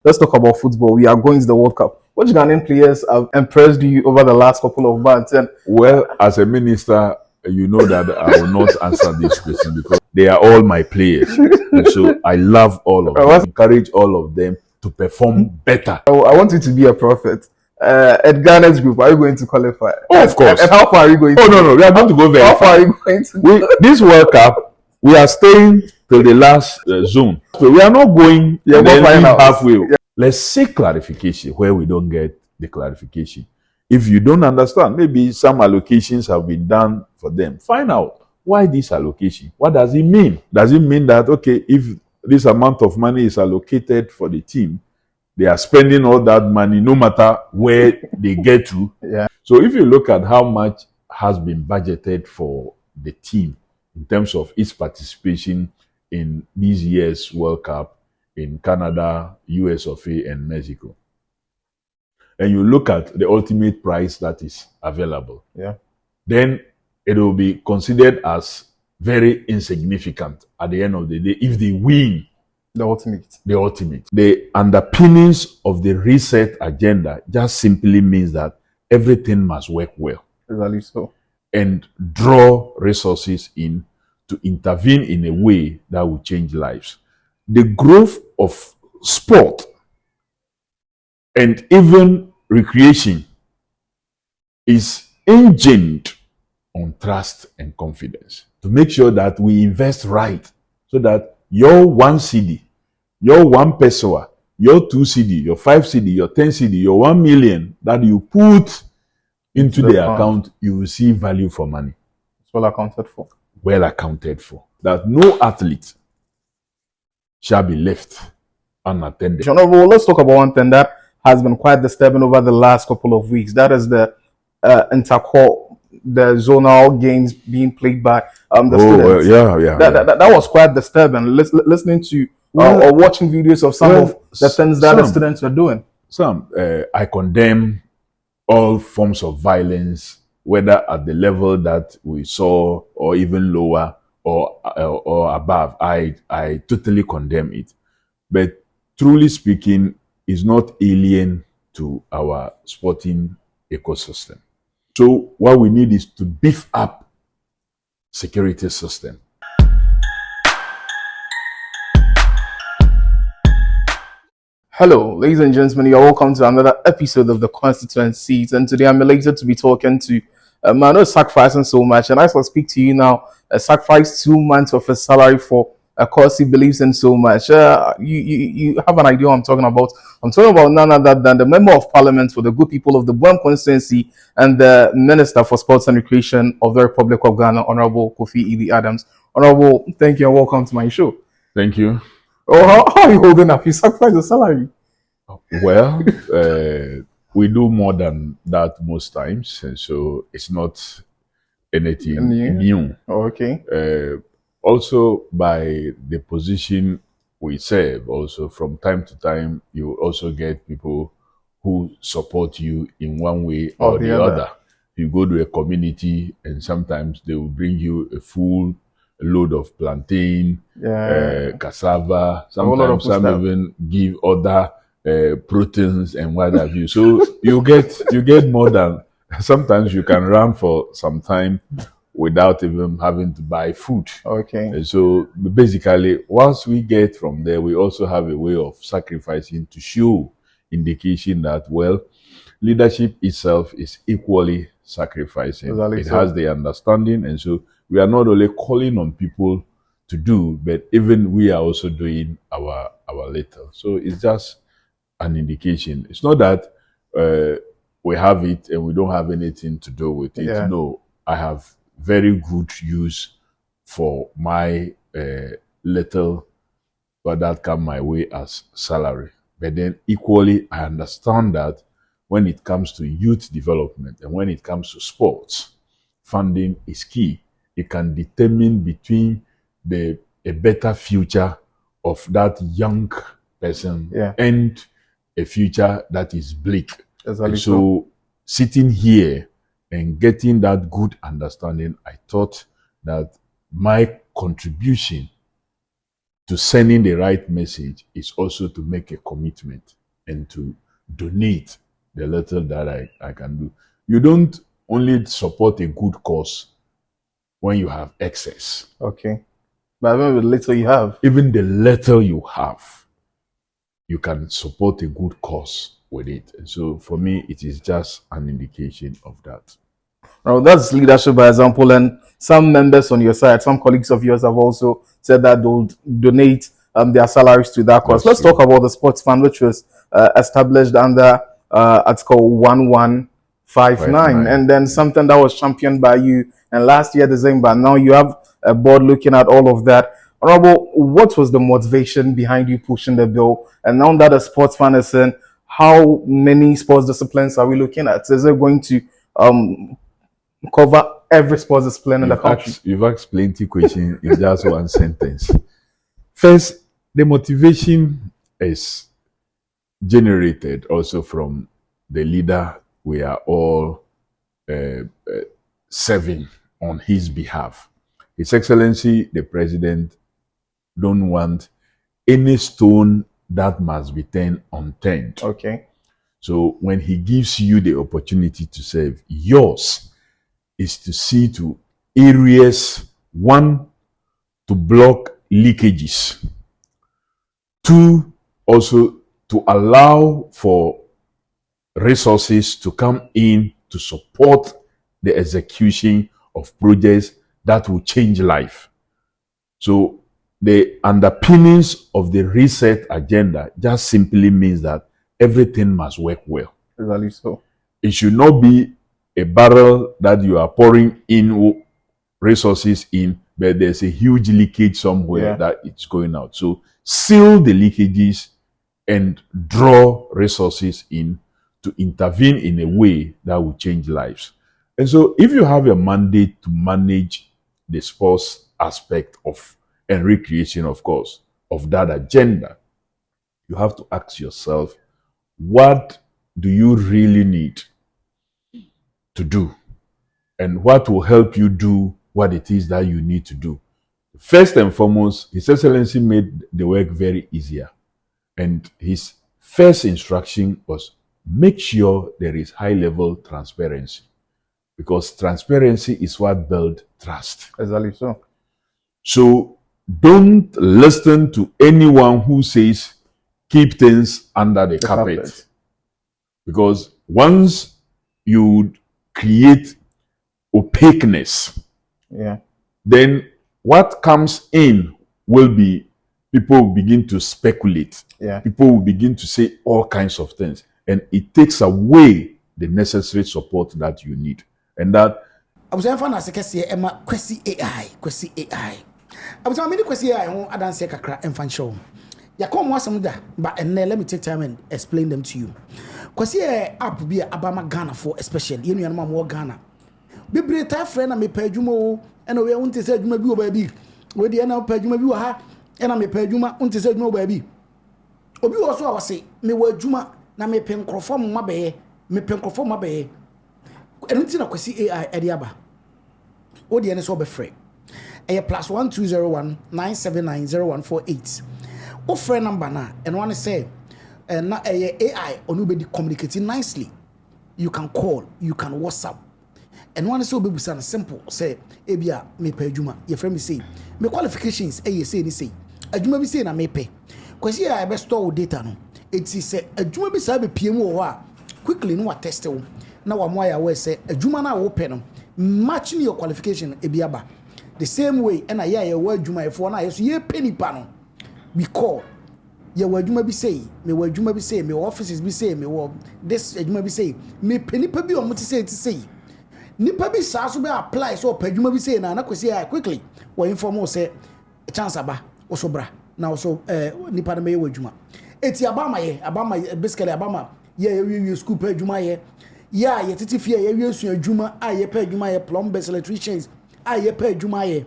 Let's talk about football. We are going to the World Cup. Which Ghanaian players have impressed you over the last couple of months? And Well, as a minister, you know that I will not answer this question because they are all my players. And so I love all of them, encourage all of them to perform better. I want you to be a prophet. At Ghana's group, are you going to qualify? Oh, of course. And how far are you going to Oh, no, we are going to go very How far are far. you going to This World Cup, we are staying till the last zone. So we are not going Yeah, and then we'll find leave out. halfway. Let's seek clarification where we don't get the clarification. If you don't understand, maybe some allocations have been done for them. Find out why this allocation. What does it mean? Does it mean that, okay, if this amount of money is allocated for the team, they are spending all that money no matter where they get to? Yeah. So if you look at how much has been budgeted for the team in terms of its participation in this year's World Cup in Canada, US of A, and Mexico, and you look at the ultimate price that is available, then it will be considered as very insignificant at the end of the day if they win the ultimate. The underpinnings of the reset agenda just simply means that everything must work well. Exactly so. And draw resources in to intervene in a way that will change lives. The growth of sport and even recreation is engined on trust and confidence to make sure that we invest right so that your 1 cedi, your 1 peso, your 2 cedi, your 5 cedi, your 10 cedi, your 1 million that you put into the account, you will see value for money. It's well accounted for. Well accounted for. That no athlete shall be left unattended. Honorable, let's talk about one thing that has been quite disturbing over the last couple of weeks. That is the intercore, the zonal games being played by the students. That was quite disturbing. Listening to or watching videos of some of the things that the students were doing. I condemn all forms of violence, whether at the level that we saw or even lower or above. I totally condemn it. But truly speaking, it's not alien to our sporting ecosystem. So what we need is to beef up security system. Hello, ladies and gentlemen, you're welcome to another episode of the Constituency. And today I'm elated to be talking to a man who's sacrificing so much. And I shall speak to you now, sacrifice 2 months of his salary for a cause he believes in so much. You have an idea what I'm talking about. I'm talking about none other than the Member of Parliament for the good people of the Constituency and the Minister for Sports and Recreation of the Republic of Ghana, Honorable Kofi Adams. Honorable, thank you and welcome to my show. Thank you. Oh, how are you holding up? You sacrifice the salary. Well, we do more than that most times, and so it's not anything new. Oh, okay. Also, by the position we serve, also from time to time, you also get people who support you in one way or the other. You go to a community, and sometimes they will bring you a full load of plantain, cassava. Sometimes some even give other proteins and what have you. So you get more than. Sometimes you can run for some time without even having to buy food. Okay. And so basically, once we get from there, we also have a way of sacrificing to show indication that, well, leadership itself is equally sacrificing. Exactly. It has the understanding, and so we are not only calling on people to do, but even we are also doing our little. So it's just an indication. It's not that we have it and we don't have anything to do with it. Yeah. No, I have very good use for my little, but that come my way as salary. But then equally, I understand that when it comes to youth development and when it comes to sports, funding is key. It can determine between a better future of that young person and a future that is bleak. Exactly. So sitting here and getting that good understanding, I thought that my contribution to sending the right message is also to make a commitment and to donate the little that I can do. You don't only support a good cause when you have excess. Okay. But remember, the little you have. Even the little you have, you can support a good cause with it. And so for me, it is just an indication of that. Now, that's leadership by example, and some members on your side, some colleagues of yours have also said that they'll donate their salaries to that cause. Let's talk about the sports fund, which was established under Article 1159, and then something that was championed by you. And last year, December, now you have a board looking at all of that. Honorable, what was the motivation behind you pushing the bill? And now that the sports fund is in, how many sports disciplines are we looking at? Is it going to cover every sports discipline in the country? You've asked plenty questions in just one sentence. First, the motivation is generated also from the leader we are all serving on his behalf. His Excellency, the President, don't want any stone that must be turned unturned. Okay. So when he gives you the opportunity to serve, yours is to see to areas, one, to block leakages, two, also to allow for resources to come in to support the execution of projects that will change life. So the underpinnings of the reset agenda just simply means that everything must work well. Exactly so. It should not be a barrel that you are pouring in resources in, but there's a huge leakage somewhere that it's going out. So seal the leakages and draw resources in to intervene in a way that will change lives. And so if you have a mandate to manage the sports aspect of and recreation, of course, of that agenda, you have to ask yourself, what do you really need to do? And what will help you do what it is that you need to do? First and foremost, His Excellency made the work very easier. And his first instruction was, make sure there is high-level transparency. Because transparency is what builds trust. Exactly so. So don't listen to anyone who says keep things under the carpet. Because once you create opaqueness, then what comes in will be, people will begin to speculate. People will begin to say all kinds of things. And it takes away the necessary support that you need. And that I was saying, I say, Emma, Kwesi AI. I was saying, Kwesi AI, I don't say kakra and fan show. Ya come once but and let me take time and explain them to you. Kwesi AI app be Abama Ghana for especially, you know, more Ghana. Be great friend, and me pay Jumo, and we want to say Juma be baby. Where the end pay Juma be ha, and I me pay Juma, want to say no baby. Obi also I was say, me were Juma, na me pen crofom my bay, me pen crofom my bay. And until I see AI at the Abba. What the NSO be free. A plus 1201 979 0148. What friend number na and one say na AI or nobody communicating nicely. You can call, you can WhatsApp. And one is so baby son simple say ebia me pay juma. Your friend me say me qualifications say ni say. Ajuma be say na me pay. Cause here I best store data no. It is say ajuma be say be PM wo quickly no test wo. Na wa mo ya we say adwuma na wo pɛ no matching your qualification ebiaba the same way and ya ye wa adwuma efo na yeso ye penipa no we call ye wa adwuma bi say me wa adwuma bi say me offices bi say me wo this adwuma bi say me penipa bi o mo ti say nipa bi sa so be apply so pa adwuma bi say na kwesi ya quickly wa inform say chance aba oso bra na oso nipa na me wa adwuma eti abama basically abama ye school pa adwuma ye yeah, ye titi fie ye wiesu adwuma a ye pa adwuma ye plumbers electricians a ye pa adwuma ye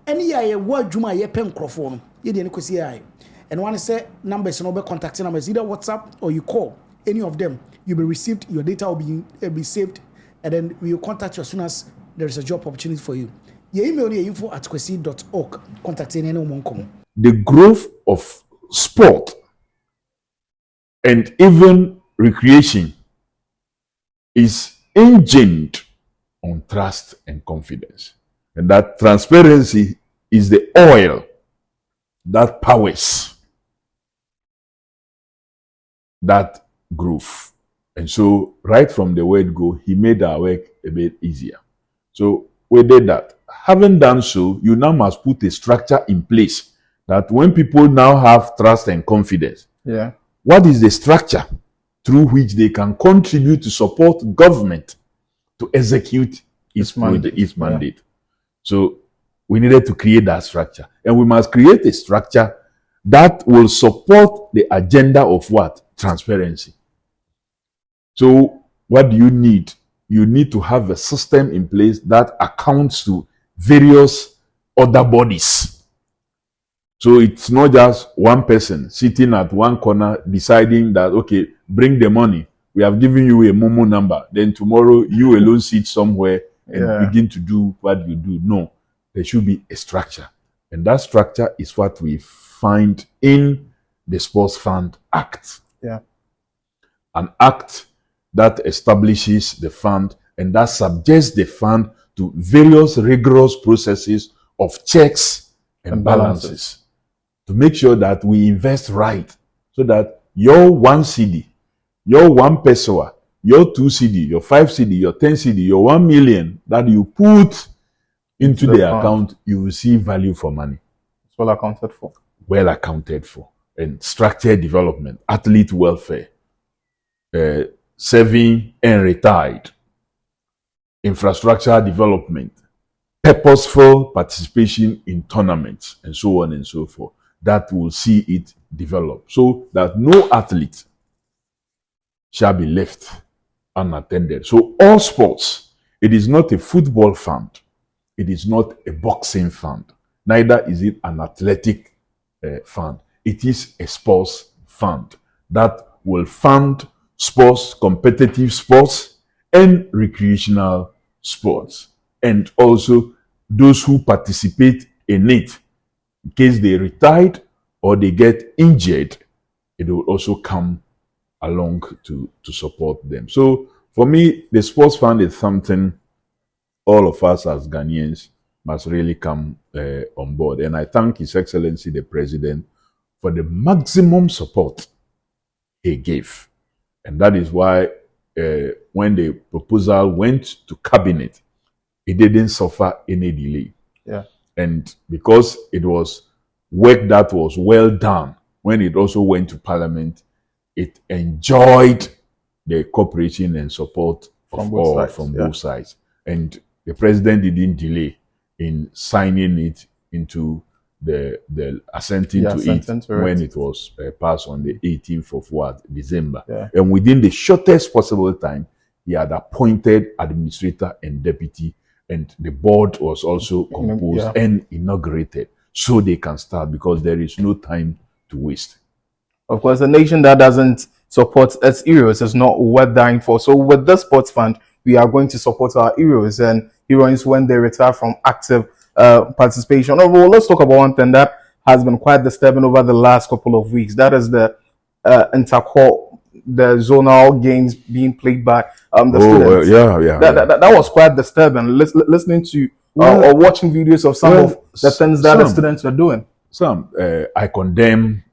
ene ye wo adwuma ye pa nkrofo no ye de ne kwesi ai and one say numbers no be contacting numbers either WhatsApp or you call any of them, you'll be received, your data will be saved, and then we will contact you as soon as there is a job opportunity for you. Your email is info@kwesi.org. Contact any one. the growth of sport and even recreation is engined on trust and confidence. And that transparency is the oil that powers that growth. And so, right from the word go, he made our work a bit easier. So, we did that. Having done so, you now must put a structure in place that when people now have trust and confidence, what is the structure through which they can contribute to support government to execute its mandate? So we needed to create that structure. And we must create a structure that will support the agenda of what? Transparency. So what do you need? You need to have a system in place that accounts to various other bodies. So it's not just one person sitting at one corner deciding that, okay, bring the money. We have given you a Momo number. Then tomorrow you alone sit somewhere and begin to do what you do. No, there should be a structure. And that structure is what we find in the Sports Fund Act. An act that establishes the fund and that subjects the fund to various rigorous processes of checks and balances to make sure that we invest right, so that your 1 cedi, your 1 peso, your 2 cedi, your 5 cedi, your 10 cedi, your 1 million that you put into the account, you will see value for money. It's well accounted for. Well accounted for. And structured development, athlete welfare, serving and retired, infrastructure development, purposeful participation in tournaments, and so on and so forth. That will see it develop, so that no athlete shall be left unattended. So all sports, it is not a football fund, it is not a boxing fund, neither is it an athletic fund. It is a sports fund that will fund sports, competitive sports, and recreational sports, and also those who participate in it. In case they retired or they get injured, it will also come along to support them. So for me, the sports fund is something all of us as Ghanaians must really come on board. And I thank His Excellency the President for the maximum support he gave. And that is why when the proposal went to cabinet, it didn't suffer any delay. And because it was work that was well done, when it also went to parliament, it enjoyed the cooperation and support from both sides. And the president didn't delay in signing it into the assenting to it when it was passed on the 18th of December. And within the shortest possible time, he had appointed administrator and deputy, and the board was also composed and inaugurated, so they can start, because there is no time to waste. Of course, a nation that doesn't support its heroes is not worth dying for. So with the sports fund, we are going to support our heroes and heroines when they retire from active participation. Well, let's talk about one thing that has been quite disturbing over the last couple of weeks. That is the the zonal games being played by the students. That was quite disturbing. Listening to or watching videos of some of the things that the students are doing. I condemn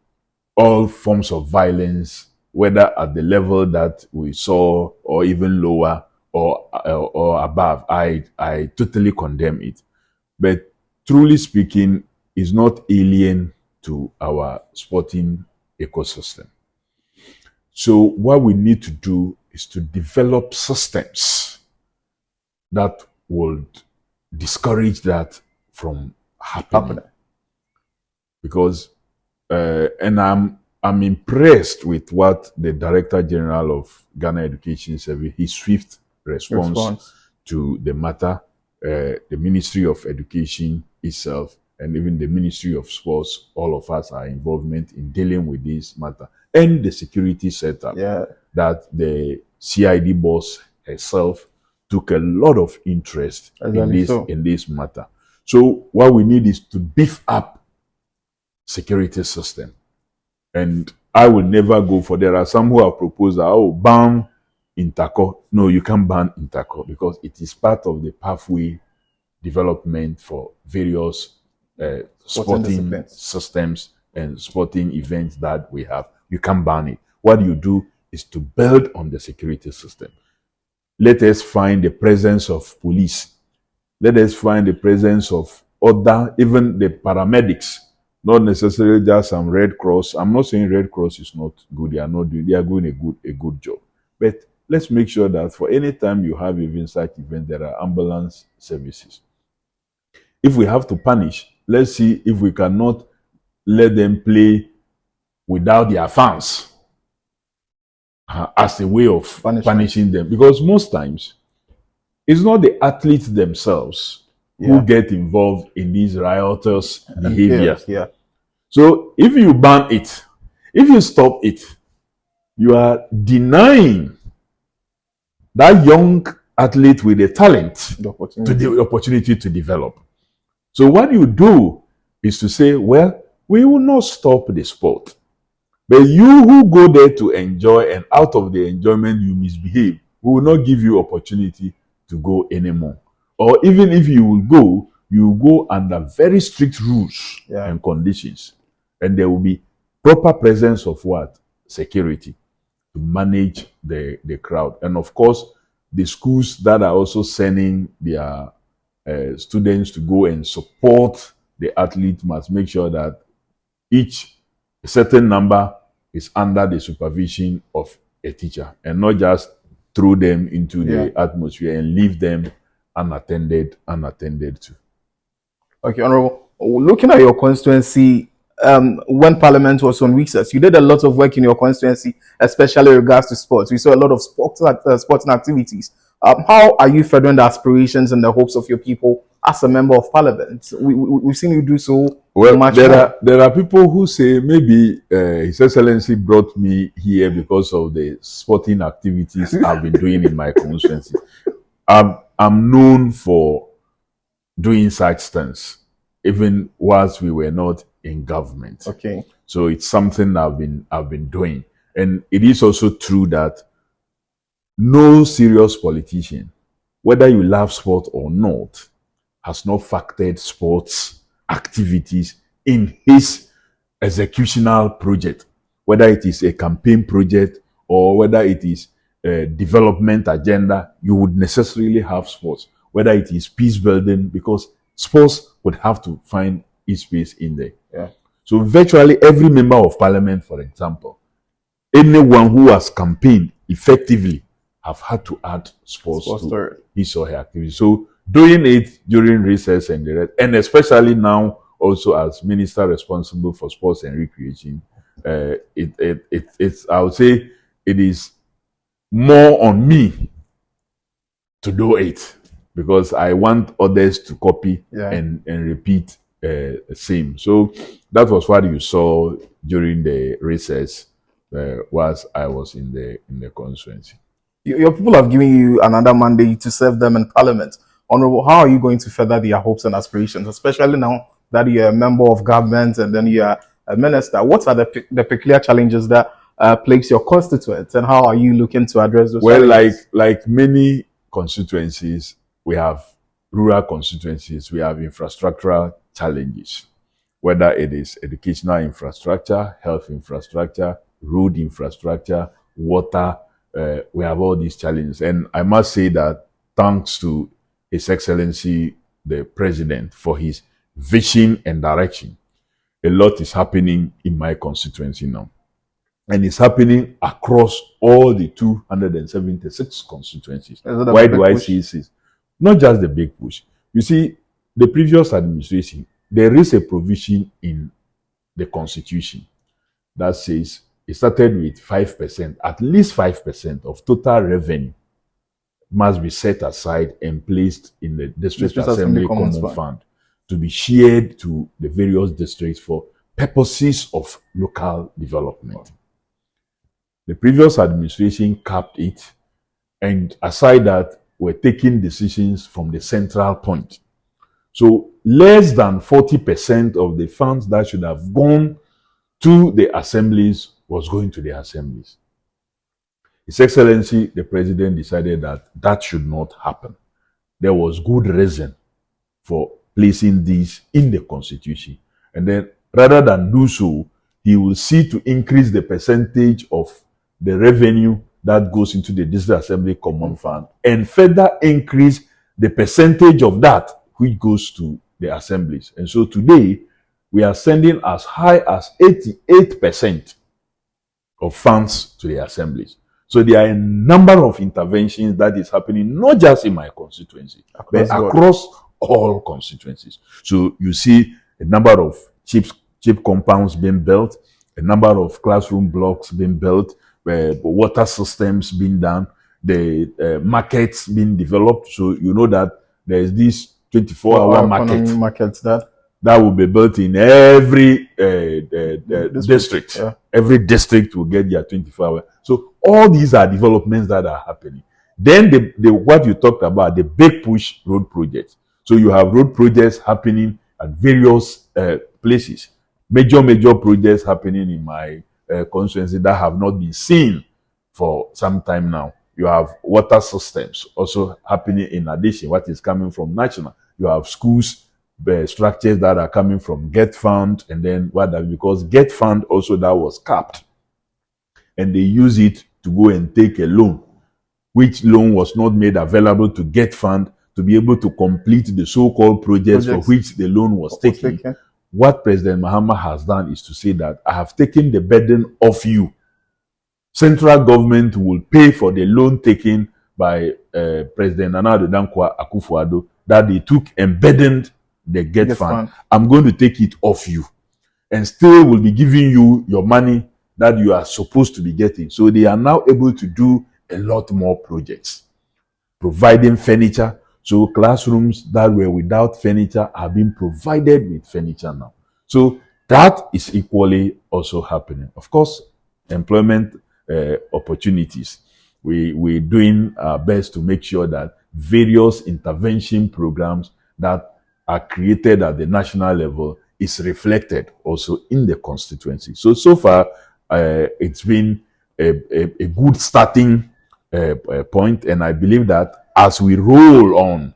all forms of violence, whether at the level that we saw or even lower or above. I totally condemn it. But truly speaking, is not alien to our sporting ecosystem. So what we need to do is to develop systems that would discourage that from happening. Because and I'm impressed with what the Director General of Ghana Education Service, his swift response to the matter. The Ministry of Education itself and even the Ministry of Sports, all of us are involvement in dealing with this matter, and the security setup that the CID boss herself took a lot of interest in this matter. So what we need is to beef up security system. And I will never go for, there are some who have proposed, ban interco. No, you can't ban interco because it is part of the pathway development for various sporting systems and sporting events that we have. You can't ban it. What you do is to build on the security system. Let us find the presence of police. Let us find the presence of other, even the paramedics, not necessarily just some Red Cross. I'm not saying Red Cross is not good. They are not doing, they are doing a good job. But let's make sure that for any time you have even such event, there are ambulance services. If we have to punish, let's see if we cannot let them play without their fans as a way of punishing them. Because most times, it's not the athletes themselves who get involved in these riotous behaviors. So if you ban it, if you stop it, you are denying that young athlete with the talent the opportunity to develop. So what you do is to say, well, we will not stop the sport. But you who go there to enjoy, and out of the enjoyment you misbehave, we will not give you opportunity to go anymore. Or even if you will go under very strict rules and conditions. And there will be proper presence of what? Security to manage the crowd. And of course, the schools that are also sending their students to go and support the athlete must make sure that each certain number is under the supervision of a teacher and not just throw them into the atmosphere and leave them unattended to. Okay, Honorable. Looking at your constituency, when Parliament was on recess, you did a lot of work in your constituency, especially in regards to sports. We saw a lot of sporting activities. How are you furthering the aspirations and the hopes of your people as a member of Parliament? We've seen you do so. Well, there are people who say maybe His Excellency brought me here because of the sporting activities I've been doing in my constituency. I'm known for doing such things, even whilst we were not in government. Okay. So it's something I've been doing. And it is also true that no serious politician, whether you love sport or not, has not factored sports activities in his executional project, whether it is a campaign project or whether it is a development agenda. You would necessarily have sports, whether it is peace building, because sports would have to find its space in there. Yeah. So virtually every member of Parliament, for example, anyone who has campaigned effectively have had to add sports to his or her activity. So doing it during recess and the rest, and especially now also as minister responsible for sports and recreation, it's I would say it is more on me to do it because I want others to copy and repeat same. So that was what you saw during the recess whilst I was in the constituency. Your people have given you another mandate to serve them in Parliament. Honorable, how are you going to further their hopes and aspirations, especially now that you're a member of government and then you're a minister? What are the peculiar challenges that plagues your constituents, and how are you looking to address those challenges? Like many constituencies, we have rural constituencies, we have infrastructural challenges, whether it is educational infrastructure, health infrastructure, road infrastructure, water. We have all these challenges. And I must say that thanks to His Excellency, the President, for his vision and direction, a lot is happening in my constituency now. And it's happening across all the 276 constituencies. Why do I say this? Not just the big push. You see, the previous administration, there is a provision in the Constitution that says it started with 5%, at least 5% of total revenue must be set aside and placed in the District Assembly Common Fund to be shared to the various districts for purposes of local development. The previous administration capped it, and aside that, we're taking decisions from the central point. So less than 40% of the funds that should have gone to the assemblies was going to the assemblies. His Excellency, the President, decided that that should not happen. There was good reason for placing this in the Constitution. And then, rather than do so, he will see to increase the percentage of the revenue that goes into the District Assembly Common Fund and further increase the percentage of that which goes to the assemblies. And so today, we are sending as high as 88% of funds to the assemblies. So there are a number of interventions that is happening, not just in my constituency, but across all constituencies. So you see a number of cheap compounds being built, a number of classroom blocks being built, water systems being done, the markets being developed. So you know that there is this 24-hour market that will be built in every district. Yeah. Every district will get their 24-hour. So all these are developments that are happening. Then what you talked about, the big push road projects. So you have road projects happening at various places. Major projects happening in my constituency that have not been seen for some time now. You have water systems also happening in addition, what is coming from national. You have schools, structures that are coming from Get Fund, and then because Get Fund also that was capped, and they use it to go and take a loan, which loan was not made available to Get Fund to be able to complete the so-called projects for which the loan was taken. What President Mahama has done is to say that I have taken the burden off you. Central government will pay for the loan taken by President Nana Addo Dankwa Akufo-Addo that they took and burdened the Get Fund. I'm going to take it off you and still will be giving you your money that you are supposed to be getting. So they are now able to do a lot more projects, providing furniture. So classrooms that were without furniture are being provided with furniture now. So that is equally also happening. Of course, employment opportunities. We're doing our best to make sure that various intervention programs that are created at the national level is reflected also in the constituency. So far, it's been a good starting point, and I believe that as we roll on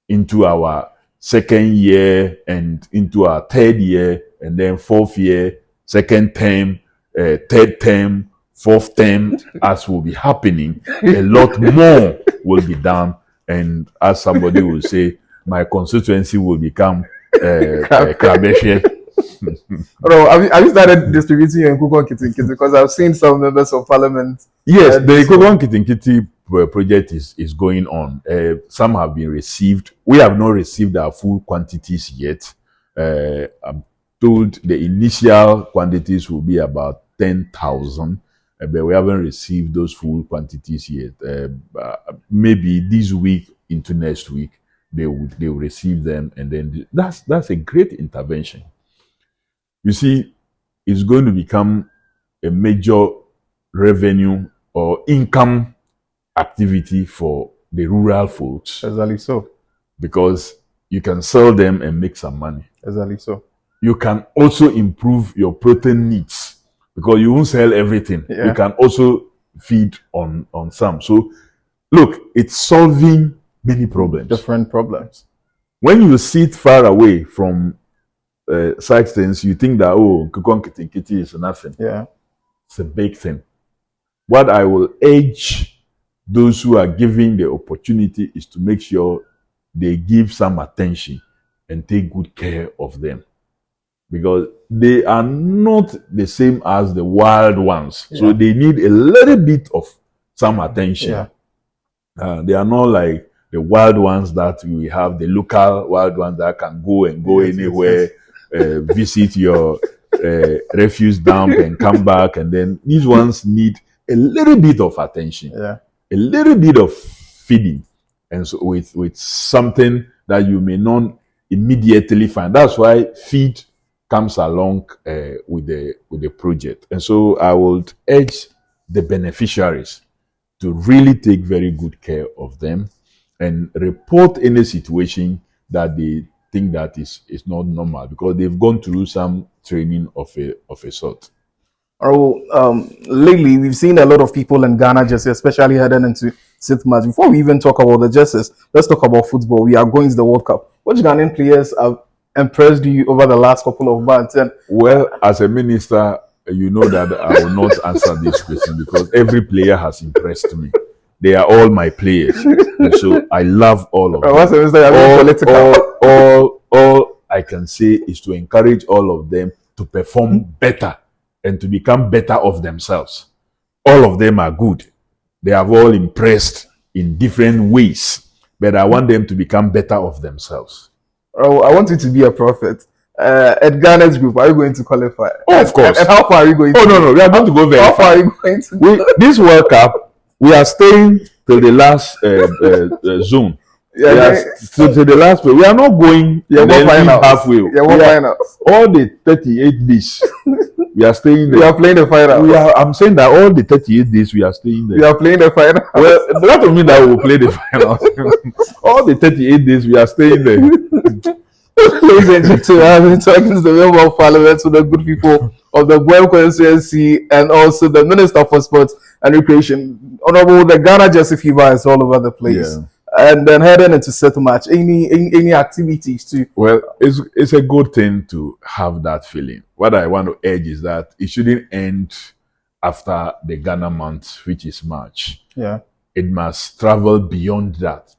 into our second year and into our third year, and then fourth year, second term, third term, fourth term, as will be happening, a lot more will be done. And as somebody will say, my constituency will become Krabeshe. Oh, have you started distributing your Nkukon Kitinkiti? Because I've seen some members of parliament. Yes, the Nkukon Kitinkiti project is going on. Some have been received. We have not received our full quantities yet. I'm told the initial quantities will be about 10,000, but we haven't received those full quantities yet. Maybe this week into next week, they will receive them, and then that's a great intervention. You see, it's going to become a major revenue or income activity for the rural folks. Exactly so. Because you can sell them and make some money. Exactly so. You can also improve your protein needs because you won't sell everything. Yeah. You can also feed on some. So, look, it's solving many problems. Different problems. When you sit far away from such things, you think that, Nkukon Kitinkiti is nothing. Yeah. It's a big thing. What I will urge those who are giving the opportunity is to make sure they give some attention and take good care of them. Because they are not the same as the wild ones. Yeah. So they need a little bit of some attention. Yeah. They are not like the wild ones that we have, the local wild ones that can go anywhere. Yes. Visit your refuse dump and come back, and then these ones need a little bit of attention, a little bit of feeding, and so with something that you may not immediately find. That's why feed comes along with the project, and so I would urge the beneficiaries to really take very good care of them and report any situation that they think that is not normal because they've gone through some training of a sort. Lately we've seen a lot of people in Ghana just especially heading into sixth match. Before we even talk about the jerseys, let's talk about football. We are going to the World Cup. Which Ghanaian players have impressed you over the last couple of months? And well, as a minister, you know that I will not answer this question because every player has impressed me. They are all my players, and so I love all of them. All I can say is to encourage all of them to perform better and to become better of themselves. All of them are good. They have all impressed in different ways, but I want them to become better of themselves. I want you to be a prophet. At Ghana's group, are you going to qualify? Oh, of course. And how far are you going? No. We are going to go very far. How far are you going to? This World Cup, we are staying till the last zone. To the last way. We are not going halfway. All the 38 days. We are staying there. We are playing the final. I'm saying that all the 38 days we are staying there. We are playing the final. Well, that doesn't mean that we will play the final. All the 38 days we are staying there. Ladies and gentlemen, I've been talking to the Member of Parliament, to the good people of the Constituency, and also the Minister for Sports and Recreation. Honorable, the Ghana Jersey fever is all over the place. Yeah. And then heading into set match, any activities too? Well, it's a good thing to have that feeling. What I want to urge is that it shouldn't end after the Ghana month, which is March. Yeah. It must travel beyond that,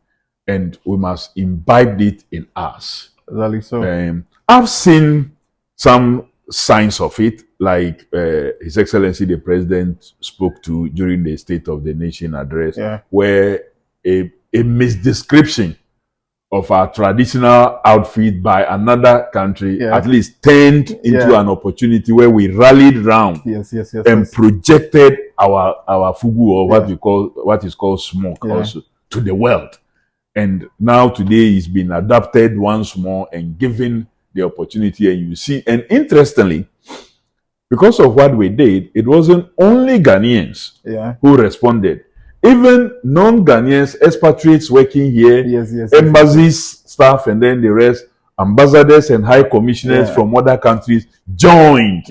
and we must imbibe it in us. Exactly so. I've seen some signs of it, like His Excellency the President spoke to during the State of the Nation address, where a misdescription of our traditional outfit by another country at least turned into an opportunity where we rallied round and projected our fugu, or what is called smoke also, to the world. And now today it's been adapted once more and given the opportunity, and you see, and interestingly, because of what we did, it wasn't only Ghanaians who responded. Even non-Ghanaians, expatriates working here, embassies, staff, and then the rest, ambassadors and high commissioners from other countries joined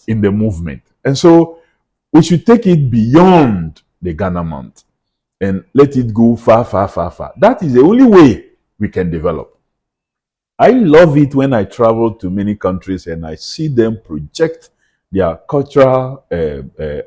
in the movement. And so we should take it beyond the Ghana month and let it go far, far, far, far. That is the only way we can develop. I love it when I travel to many countries and I see them project their cultural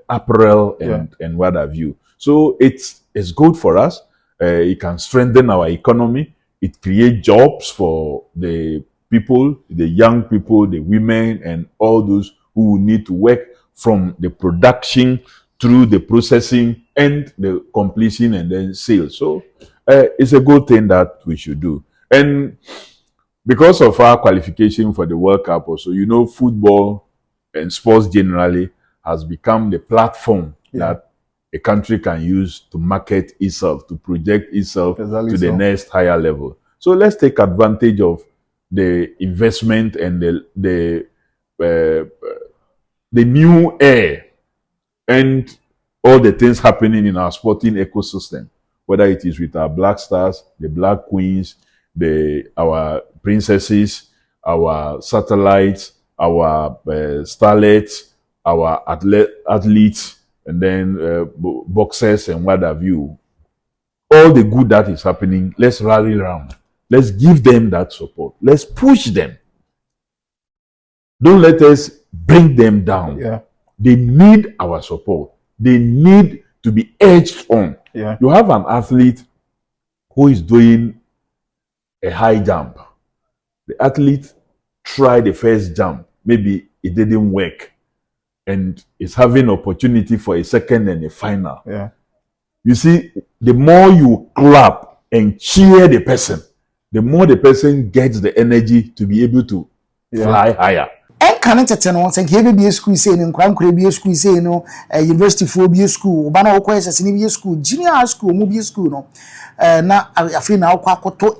apparel and what have you. So it's good for us. It can strengthen our economy. It creates jobs for the people, the young people, the women, and all those who need to work from the production through the processing and the completion and then sales. So it's a good thing that we should do. And because of our qualification for the World Cup also, you know, football and sports generally has become the platform that a country can use to market itself, to project itself to the next higher level. So let's take advantage of the investment and the new air and all the things happening in our sporting ecosystem, whether it is with our Black Stars, the Black Queens, our princesses, our satellites, our starlets, our athletes, and then boxers and what have you. All the good that is happening, let's rally around. Let's give them that support. Let's push them. Don't let us bring them down. They need our support. They need to be edged on. You have an athlete who is doing a high jump. The athlete tried the first jump. Maybe it didn't work. And is having opportunity for a second and a final. You see, the more you clap and cheer the person, the more the person gets the energy to be able to fly higher. And can't tell no say here be a school say no kwan be a school say no university for be a school ba na okwa ese be a school junior school mu be a school no na afi na akwa akoto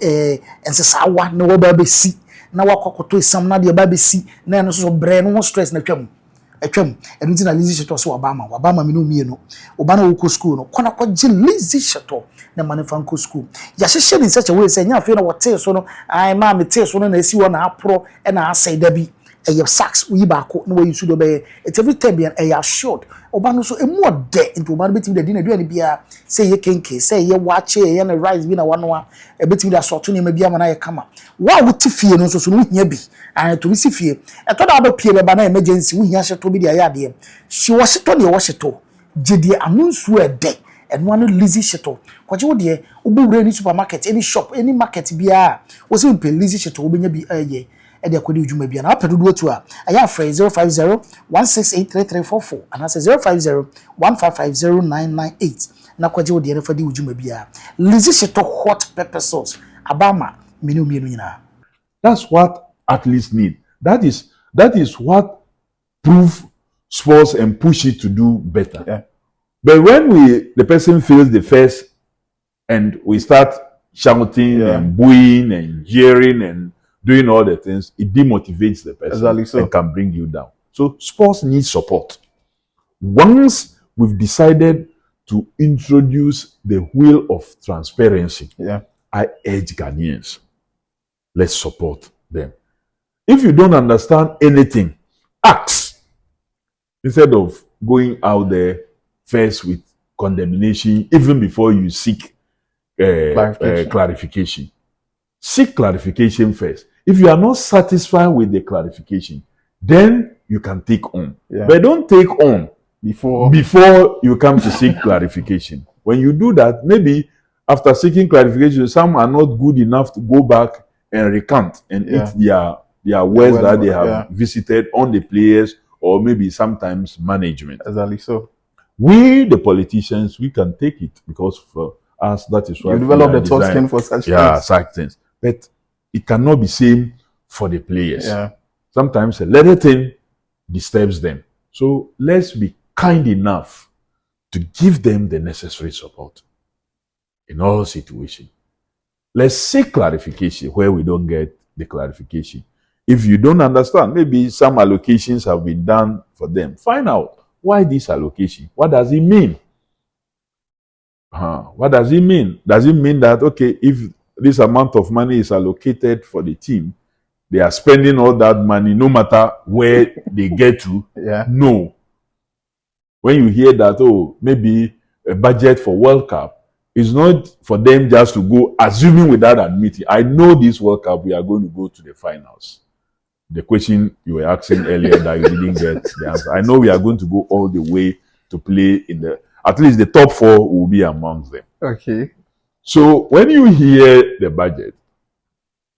ensesawa na wo ba be si na wakwakoto isam na de ba be si na no so bre no stress na twam etwam enu ti na lazy shito so Obama me no mie no oba na wo school no kona kwaje lazy shito na manifanko school ya hyehye ni such a way say nya afi na wote so no ai ma me te so no na esi wo na apro e na asai da bi eye sax uyi baako na wo yusu do be it every time be e assured oba no so emu ode into oba no betimi da di na aduane bia say ye kenke say ye wache ye na rice bi na wano a e betimi da sorto ne ma bia ma na ye kama wa wo ti fie no so no hia bi an to bi si fie e to da ba pie be ba na emergency wo hia hyeto bi dia ya de si wo hyeto ne wo hyeto gidi amunsu ede eno ano lazy hyeto kwaje wo de obo ni supermarket any shop any market bia wo se mpe lazy hyeto wo benya bi eye e de akodi ujuma bia na apedo do to a aya frɛ 0501683344 and say 0501550998 na kwaje wo de refa di ujuma bia lazy hyeto hot pepper sauce abama menu nyina. That's what athletes need. That is what prove sports and push it to do better. Yeah. But when the person fails the first and we start shouting and booing and jeering and doing all the things, it demotivates the person and can bring you down. So sports need support. Once we've decided to introduce the wheel of transparency, I urge Ghanaians, let's support them. If you don't understand anything, ask instead of going out there first with condemnation, even before you seek clarification. Seek clarification first. If you are not satisfied with the clarification, then you can take on. But don't take on before you come to seek clarification. When you do that, maybe after seeking clarification, some are not good enough to go back and recant and eat their words that they have visited on the players or maybe sometimes management. Exactly so. We, the politicians, we can take it because for us, that is what you develop the tough skin for such things. Such things. But it cannot be same for the players. Sometimes a little thing disturbs them. So let's be kind enough to give them the necessary support in all situations. Let's seek clarification where we don't get the clarification. If you don't understand, maybe some allocations have been done for them. Find out why this allocation. What does it mean? What does it mean? Does it mean that, okay, if this amount of money is allocated for the team, they are spending all that money no matter where they get to? No. When you hear that, oh, maybe a budget for World Cup, it's not for them just to go, assuming without admitting, I know this World Cup, we are going to go to the finals. The question you were asking earlier that you didn't get the answer. I know we are going to go all the way to play in at least the top 4 will be amongst them. Okay. So when you hear the budget,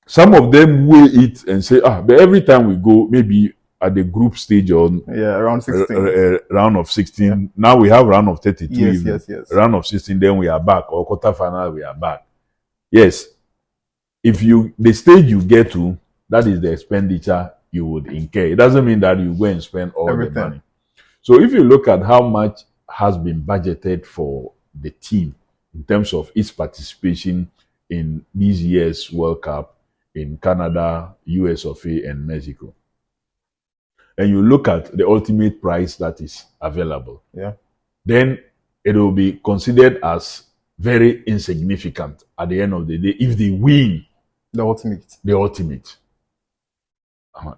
some of them weigh it and say, but every time we go, maybe at the group stage on round 16, round of 16. Now we have round of 32. Yes. Round of 16, then we are back, or quarterfinal, we are back. Yes, if the stage you get to, that is the expenditure you would incur. It doesn't mean that you go and spend all the money. So if you look at how much has been budgeted for the team in terms of its participation in this year's World Cup in Canada, US of A, and Mexico, and you look at the ultimate price that is available, then it will be considered as very insignificant at the end of the day if they win the ultimate.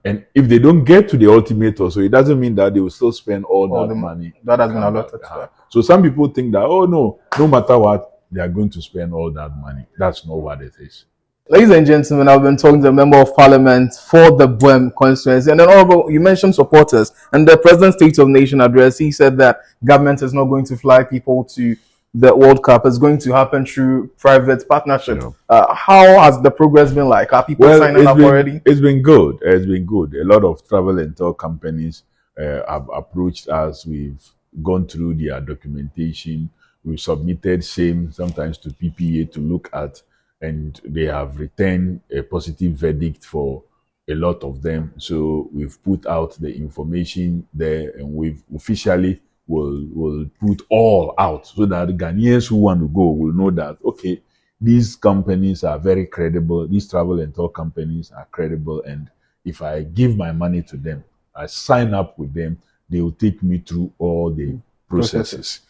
And if they don't get to the ultimate also, it doesn't mean that they will still spend all that money. That has been allotted. So some people think that, oh no matter what, they are going to spend all that money. That's not what it is. Ladies and gentlemen, I've been talking to a member of parliament for the Buem constituency. And then you mentioned supporters. And the President's State of Nation address, he said that government is not going to fly people to the World Cup. It's going to happen through private partnerships. How has the progress been like? Are people signing up already? It's been good. It's been good. A lot of travel and tour companies have approached us. We've gone through their documentation. We've submitted same sometimes to PPA to look at, and they have returned a positive verdict for a lot of them. So we've put out the information there, and we've officially will put all out so that the Ghanaians who want to go will know that, okay, these companies are very credible. These travel and tour companies are credible. And if I give my money to them, I sign up with them, they will take me through all the processes.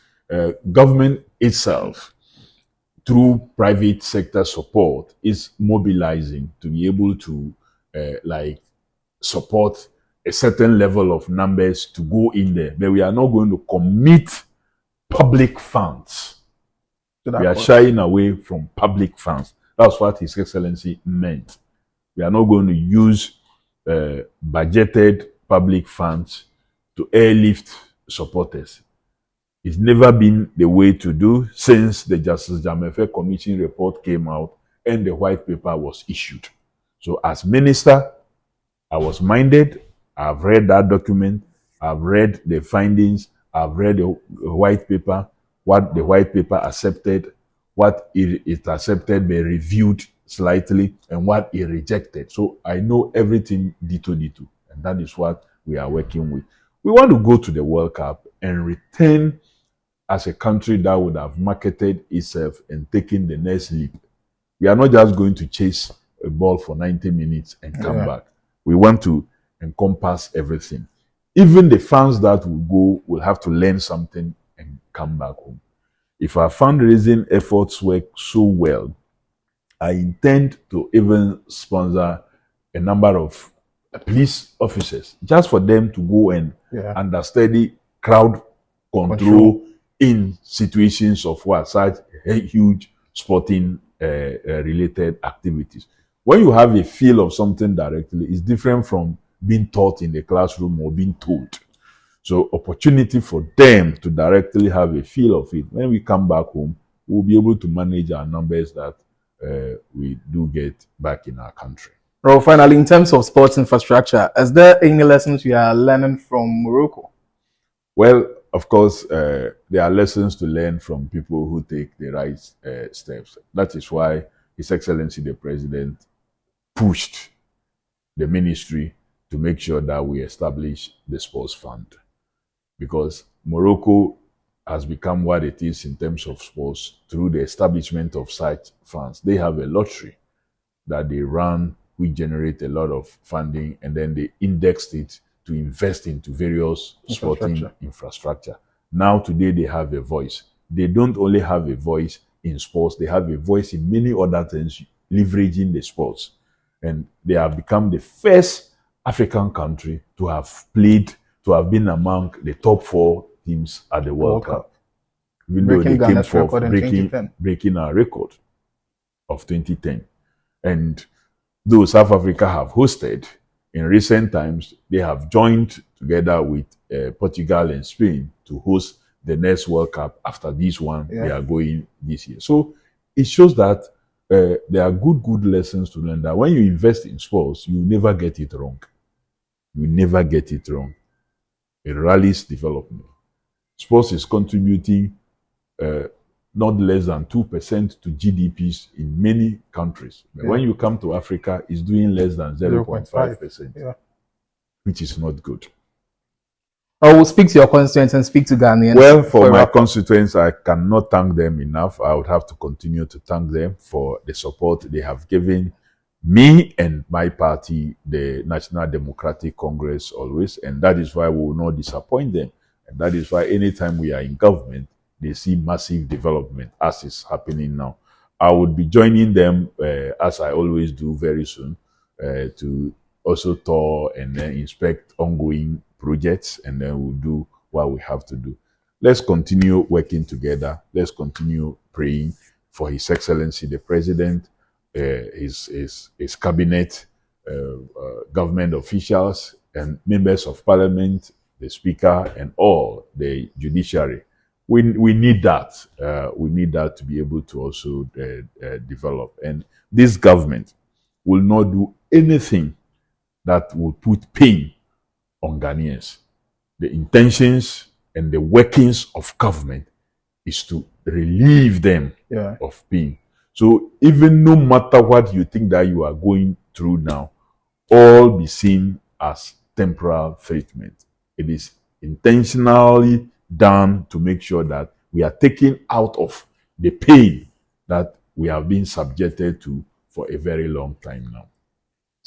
Government itself, through private sector support, is mobilizing to be able to like support a certain level of numbers to go in there. But we are not going to commit public funds. We are shying away from public funds. That's what His Excellency meant. We are not going to use budgeted public funds to airlift supporters. It's never been the way to do since the Justice Jamefe Commission report came out and the white paper was issued. So as minister, I was minded. I've read that document. I've read the findings. I've read the white paper, what the white paper accepted, what it accepted but reviewed slightly, and what it rejected. So I know everything dito, and that is what we are working with. We want to go to the World Cup and return as a country that would have marketed itself and taken the next leap. We are not just going to chase a ball for 90 minutes and come back. We want to encompass everything. Even the fans that will go will have to learn something and come back home. If our fundraising efforts work so well, I intend to even sponsor a number of police officers just for them to go and understudy crowd control in situations of such huge sporting related activities. When you have a feel of something directly, it's different from being taught in the classroom or being told. So opportunity for them to directly have a feel of it. When we come back home, we'll be able to manage our numbers that we do get back in our country. Well, finally, in terms of sports infrastructure, is there any lessons you are learning from Morocco? Well, of course, there are lessons to learn from people who take the right steps. That is why His Excellency the President pushed the ministry to make sure that we establish the sports fund. Because Morocco has become what it is in terms of sports through the establishment of such funds. They have a lottery that they run, which generate a lot of funding, and then they indexed it to invest into various sporting infrastructure. Now, today, they have a voice. They don't only have a voice in sports, they have a voice in many other things, leveraging the sports. And they have become the first African country to have played, to have been among the top 4 teams at the World Cup. Even though they came forth breaking our record of 2010. And though South Africa have hosted, in recent times, they have joined together with Portugal and Spain to host the next World Cup after this one we are going this year. So it shows that there are good lessons to learn, that when you invest in sports, you never get it wrong. You never get it wrong. It rallies development. Sports is contributing not less than 2% to GDPs in many countries. But when you come to Africa, it's doing less than 0.5%, which is not good. I will speak to your constituents and speak to Ghanaians. Well, for my constituents, I cannot thank them enough. I would have to continue to thank them for the support they have given me and my party, the National Democratic Congress, always. And that is why we will not disappoint them. And that is why anytime we are in government, they see massive development as is happening now. I would be joining them, as I always do very soon, to also tour and then inspect ongoing projects, and then we'll do what we have to do. Let's continue working together. Let's continue praying for His Excellency the President, his cabinet, government officials, and members of parliament, the speaker, and all the judiciary. We need that. We need that to be able to also develop. And this government will not do anything that will put pain on Ghanaians. The intentions and the workings of government is to relieve them of pain. So even no matter what you think that you are going through now, all be seen as temporal treatment. It is intentionally done to make sure that we are taken out of the pain that we have been subjected to for a very long time now.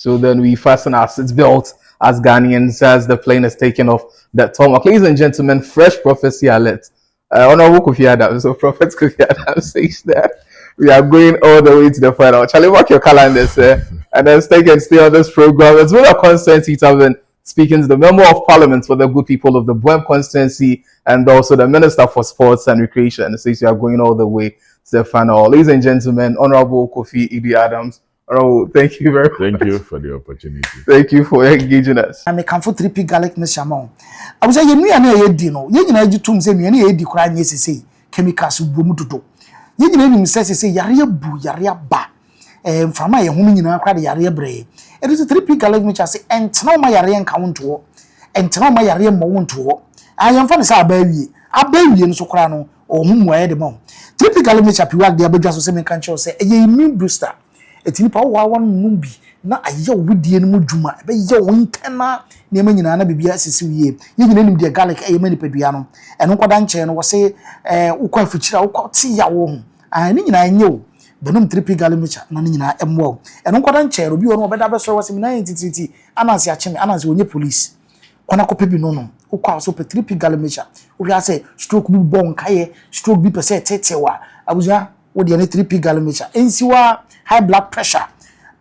So then we fasten our seatbelt as Ghanaians as the plane is taking off the tarmac. Ladies and gentlemen, fresh prophecy alert. Honorable Kofi Adams, so Prophet Kofi Adams says that we are going all the way to the final. Charlie, mark your calendars, and then stay on this program. It's been a constituency to have been speaking to the Member of Parliament for the good people of the Buem constituency and also the Minister for Sports and Recreation. It says we are going all the way to the final. Ladies and gentlemen, Honorable Kofi Idi Adams, thank you very much. Thank you for the opportunity. Thank you for engaging us. I come for 3P garlic mishamo. I was saying, you know, you know, you know, you told me, you know, crying, yes, say, chemicals, bumuto. You know, says, say, Yaria bu, Yaria ba. From my home in a crowd, Yaria bray. It is a 3P garlic which I say, and tell my Yarian count to, and tell my Yarian won't to. I am from the baby and Socrano, or whom were the mom. 3P garlic which I pick the Abuja semi country say, a new booster. Eti nipa wa wan numbi na aye wudie no dwuma be ye won tena ne ma nyina na bibia sisi wie ye nyina nim de garlic aye mani padua no eno kwada nche no wo se ukwa afichira ukwa ti ya wo ho ne nyina anye o benum 3P garlic mecha na ne nyina emwo o eno kwada nche ro bi wo no obeda be so wo se mina entity anansi achime anansi onye police kwana ko pebi no ukwa so pe 3P garlic mecha wo ya se stroke bi bon kaye stroke bi pese tetewa abuja wo de ne 3P garlic mecha ensiwa high blood pressure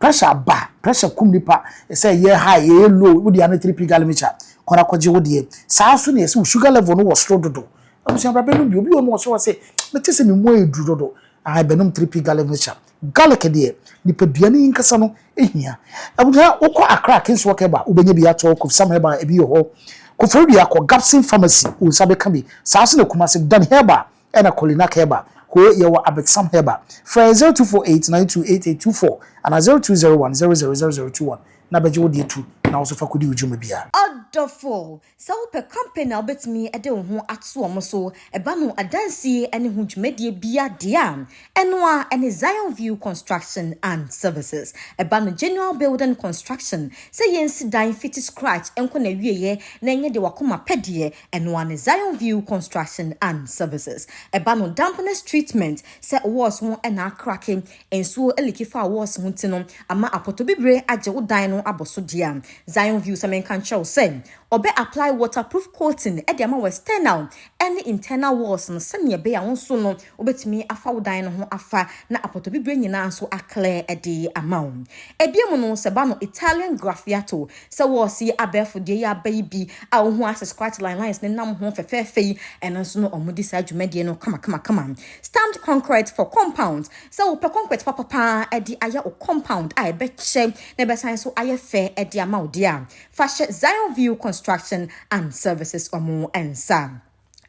ba pressure kum nipa say ye high ye low wo dia na 3P garlic mecha kora kwaje wo de saa so na yesi sugar level no was dodo abusia bra no bi obi o no so say mete se me mo edu dodo ai benum 3P garlic mecha garlic de nipa duane yinkasa no ehia abusia wokọ akra kenso keba ubenya bi ato ko sam heba ebi ho ko foru ya ko gapsin pharmacy o sabe ka bi saa so na kuma se dan heba ena kolina heba who you were about some heba for 0248928824 and 0201000021 na beje wodi etu na also fa kodi ujuma bia Odofo so pe company obetimi ede wo ho ato omo so eba no adansi ene ho dwumadie bia dia eno ene Zion View Construction and Services eba no general building construction say yensi dan fit scratch enko na wieye na enye de wakoma pedie eno ene Zion View Construction and Services eba no dampness treatment say walls ho na cracking ensuo elikifa walls ho tino ama apotobibre age wo dan no aboso dia Zion View Samen Control say obe apply waterproof coating e de ama external and internal walls no sane be ya wonso no obetimi afa wodan no ho afa na apotobibre nyina so akle e de ama ebiemu no se ba no Italian graffiato se wo si abefo de ya baby a wo ho access scratch lines ne nam ho fefefe enso no omudi sa dwumade no kama stamped concrete for compounds se wo pe concrete papa e de aya o compound a e be che na be san so aye fe e de ama odia fashe Zion View Construction and Services omo ensa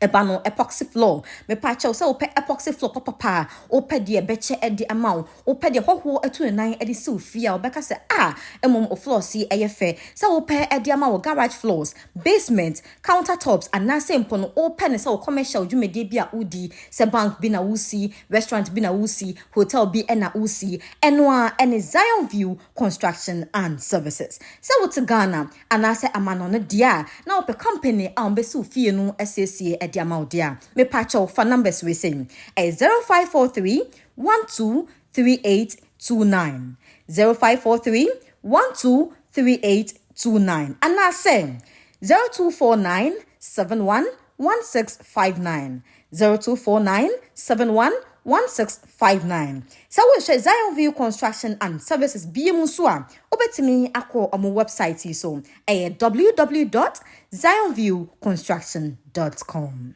ebano epoxy floor me pacha so pe epoxy floor papa o pe de beche e de amount o pe de hoho etunan e de sofia o beka se emom o floor si eyefe so o pe e de amount garage floors basement countertops and na sempo no o pe ne so commercial dwumede bia udi se bank bi na wusi restaurant bi na wusi hotel bi e na wusi eno ene Zion View Construction and Services so what Ghana anase amano no dia na o pe company a on be sofia no SSA the amount there. Me patch off for numbers we say 0543 123829 0543 123829 and I say 0249 711659 0249 711659. So we share Zion View Construction and Services BMUSUA. Obetimi ako omo website so www.zionviewconstruction.com.